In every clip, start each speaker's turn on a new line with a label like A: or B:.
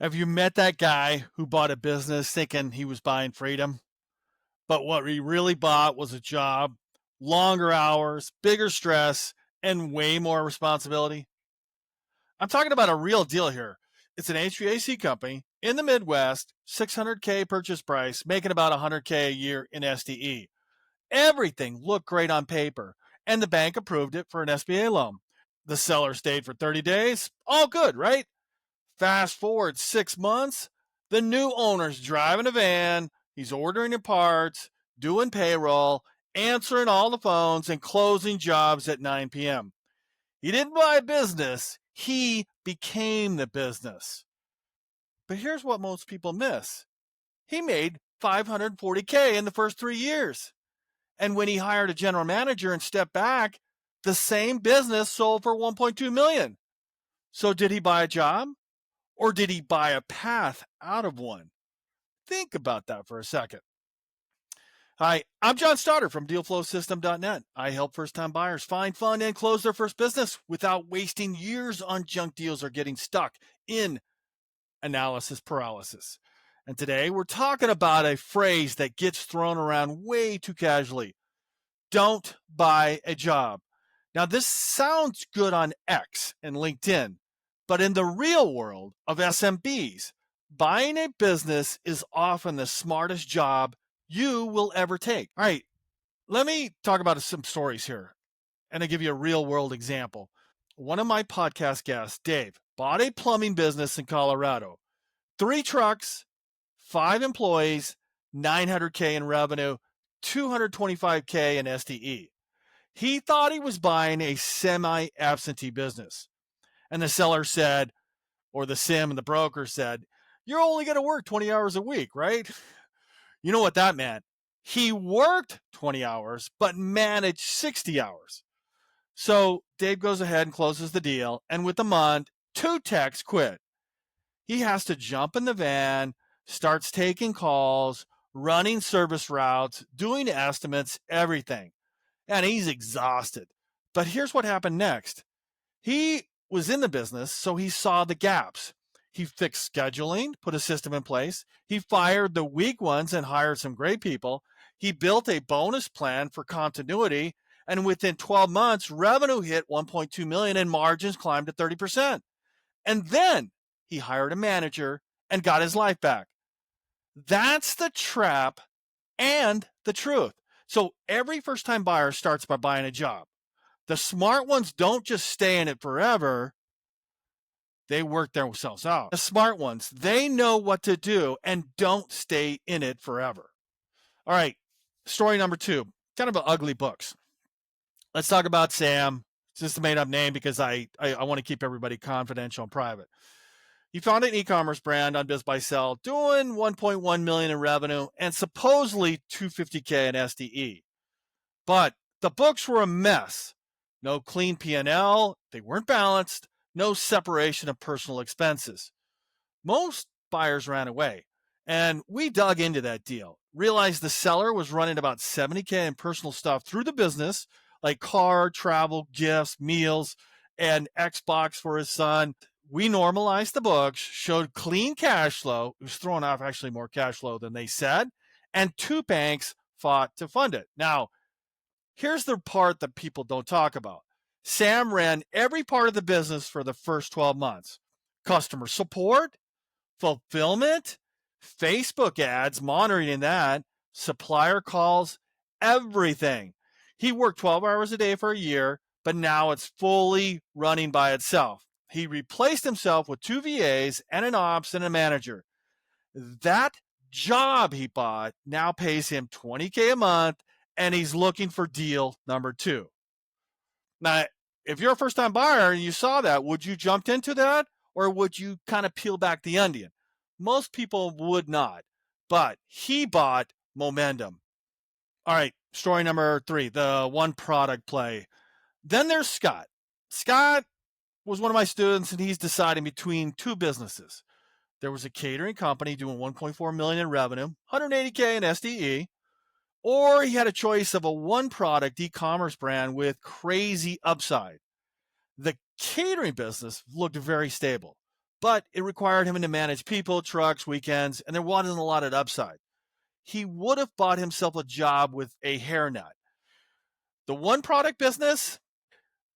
A: Have you met that guy who bought a business thinking he was buying freedom? But what he really bought was a job, longer hours, bigger stress, and way more responsibility? I'm talking about a real deal here. It's an HVAC company in the Midwest, 600K purchase price, making about 100K a year in SDE. Everything looked great on paper, and the bank approved it for an SBA loan. The seller stayed for 30 days. All good, right? Fast forward 6 months, the new owner's driving a van, he's ordering the parts, doing payroll, answering all the phones, and closing jobs at 9 p.m. He didn't buy a business, he became the business. But here's what most people miss. He made 540K in the first 3 years. And when he hired a general manager and stepped back, the same business sold for 1.2 million. So did he buy a job? Or did he buy a path out of one? Think about that for a second. Hi, I'm Jon Stoddard from DealFlowSystem.net. I help first-time buyers find, fund, and close their first business without wasting years on junk deals or getting stuck in analysis paralysis. And today we're talking about a phrase that gets thrown around way too casually. Don't buy a job. Now, this sounds good on X and LinkedIn, but in the real world of SMBs, buying a business is often the smartest job you will ever take. All right, let me talk about some stories here, and I'll give you a real world example. One of my podcast guests, Dave, bought a plumbing business in Colorado. 3 trucks, 5 employees, 900K in revenue, 225K in SDE. He thought he was buying a semi-absentee business. And the seller said, or the sim and the broker said, you're only going to work 20 hours a week, right? You know what that meant? He worked 20 hours, but managed 60 hours. So Dave goes ahead and closes the deal. And with a month, 2 techs quit. He has to jump in the van, starts taking calls, running service routes, doing estimates, everything. And he's exhausted. But here's what happened next. He was in the business, so he saw the gaps. He fixed scheduling, put a system in place. He fired the weak ones and hired some great people. He built a bonus plan for continuity. And within 12 months, revenue hit 1.2 million and margins climbed to 30%. And then he hired a manager and got his life back. That's the trap and the truth. So every first-time buyer starts by buying a job. The smart ones don't just stay in it forever. They work themselves out. The smart ones, they know what to do and don't stay in it forever. All right, story number 2, kind of ugly books. Let's talk about Sam. It's just a made-up name because I want to keep everybody confidential and private. He founded an e-commerce brand on BizBuySell, doing 1.1 million in revenue and supposedly 250K in SDE. But the books were a mess. No clean P&L, they weren't balanced, no separation of personal expenses. Most buyers ran away, and we dug into that deal. Realized the seller was running about 70K in personal stuff through the business, like car, travel, gifts, meals, and Xbox for his son. We normalized the books, showed clean cash flow. It was throwing off actually more cash flow than they said, and 2 banks fought to fund it. Now, here's the part that people don't talk about. Sam ran every part of the business for the first 12 months. Customer support, fulfillment, Facebook ads, monitoring that, supplier calls, everything. He worked 12 hours a day for a year, but now it's fully running by itself. He replaced himself with 2 VAs and an ops and a manager. That job he bought now pays him 20K a month, and he's looking for deal number 2. Now, if you're a first-time buyer and you saw that, would you jump into that, or would you kind of peel back the onion? Most people would not, but he bought momentum. All right, story number 3, the one product play. Then there's Scott. Scott was one of my students, and he's deciding between 2 businesses. There was a catering company doing 1.4 million in revenue, 180K in SDE, or he had a choice of a one-product e-commerce brand with crazy upside. The catering business looked very stable. but it required him to manage people, trucks, weekends, and there wasn't a lot of upside. He would have bought himself a job with a hairnet. The one product business,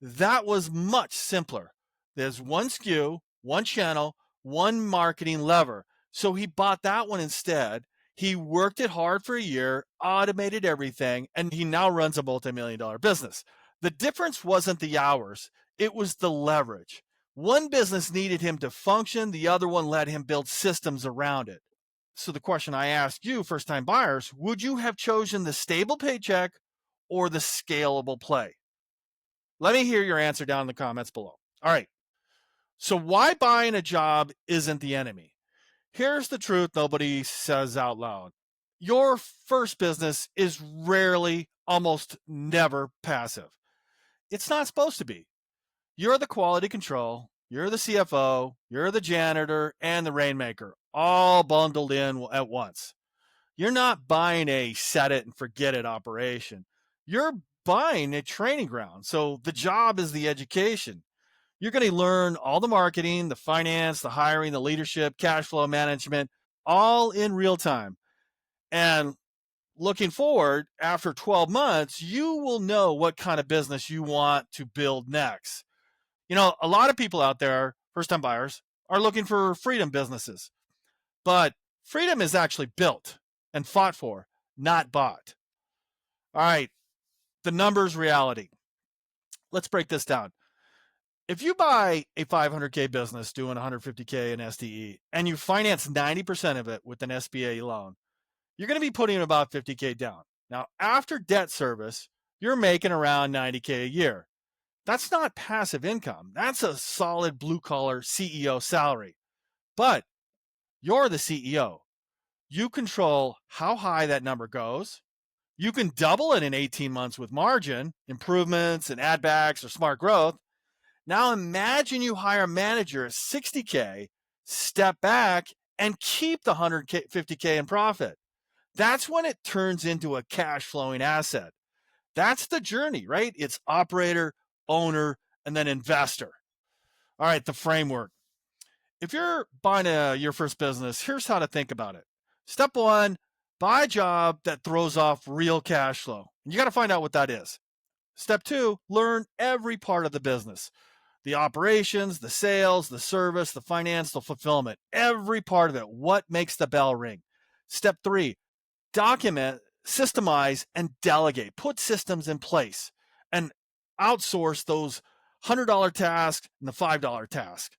A: that was much simpler. There's one SKU, one channel, one marketing lever. So he bought that one instead. He worked it hard for a year, automated everything, and he now runs a multi-million-dollar business. The difference wasn't the hours, it was the leverage. One business needed him to function, the other one let him build systems around it. So the question I ask you, first-time buyers, would you have chosen the stable paycheck or the scalable play? Let me hear your answer down in the comments below. All right. So why buying a job isn't the enemy? Here's the truth nobody says out loud. Your first business is rarely, almost never passive. It's not supposed to be. You're the quality control, you're the CFO, you're the janitor, and the rainmaker, all bundled in at once. You're not buying a set it and forget it operation. You're buying a training ground. So the job is the education. You're going to learn all the marketing, the finance, the hiring, the leadership, cash flow management, all in real time. And looking forward, after 12 months, you will know what kind of business you want to build next. You know, a lot of people out there, first-time buyers, are looking for freedom businesses. But freedom is actually built and fought for, not bought. All right, the numbers reality. Let's break this down. If you buy a 500K business doing 150K in SDE and you finance 90% of it with an SBA loan, you're going to be putting about 50K down. Now, after debt service, you're making around 90K a year. That's not passive income. That's a solid blue-collar CEO salary. But you're the CEO. You control how high that number goes. You can double it in 18 months with margin, improvements, and add backs or smart growth. Now imagine you hire a manager at 60K, step back, and keep the 150K in profit. That's when it turns into a cash flowing asset. That's the journey, right? It's operator, owner, and then investor. All right, the framework. If you're buying your first business, here's how to think about it. Step one, buy a job that throws off real cash flow. You got to find out what that is. Step two, learn every part of the business. The operations, the sales, the service, the finance, the fulfillment, every part of it. What makes the bell ring? Step three, document, systemize, and delegate. Put systems in place and outsource those $100 tasks and the $5 task,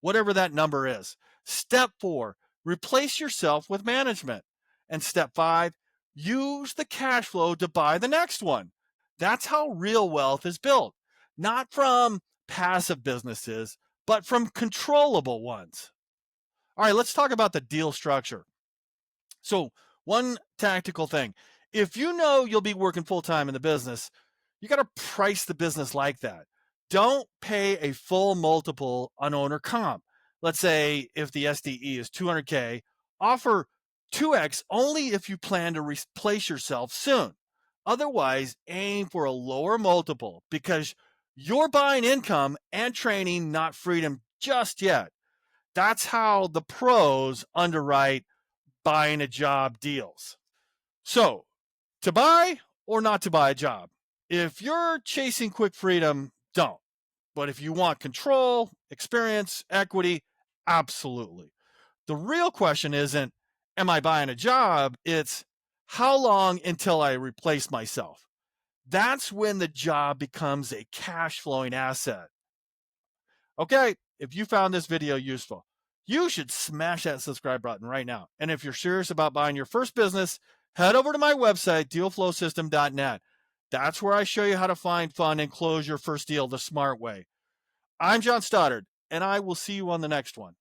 A: whatever that number is. Step four, replace yourself with management. And step five, use the cash flow to buy the next one. That's how real wealth is built, not from passive businesses, but from controllable ones. All right, let's talk about the deal structure. So one tactical thing, if you know you'll be working full-time in the business, you got to price the business like that. Don't pay a full multiple on owner comp. Let's say if the SDE is 200K, offer 2X only if you plan to replace yourself soon. Otherwise, aim for a lower multiple because you're buying income and training, not freedom just yet. That's how the pros underwrite buying a job deals. So, to buy or not to buy a job? If you're chasing quick freedom, don't. But if you want control, experience, equity, absolutely. The real question isn't, am I buying a job? It's, how long until I replace myself? That's when the job becomes a cash flowing asset. Okay, if you found this video useful, you should smash that subscribe button right now. And if you're serious about buying your first business, head over to my website, dealflowsystem.net. That's where I show you how to find, fund, and close your first deal the smart way. I'm Jon Stoddard, and I will see you on the next one.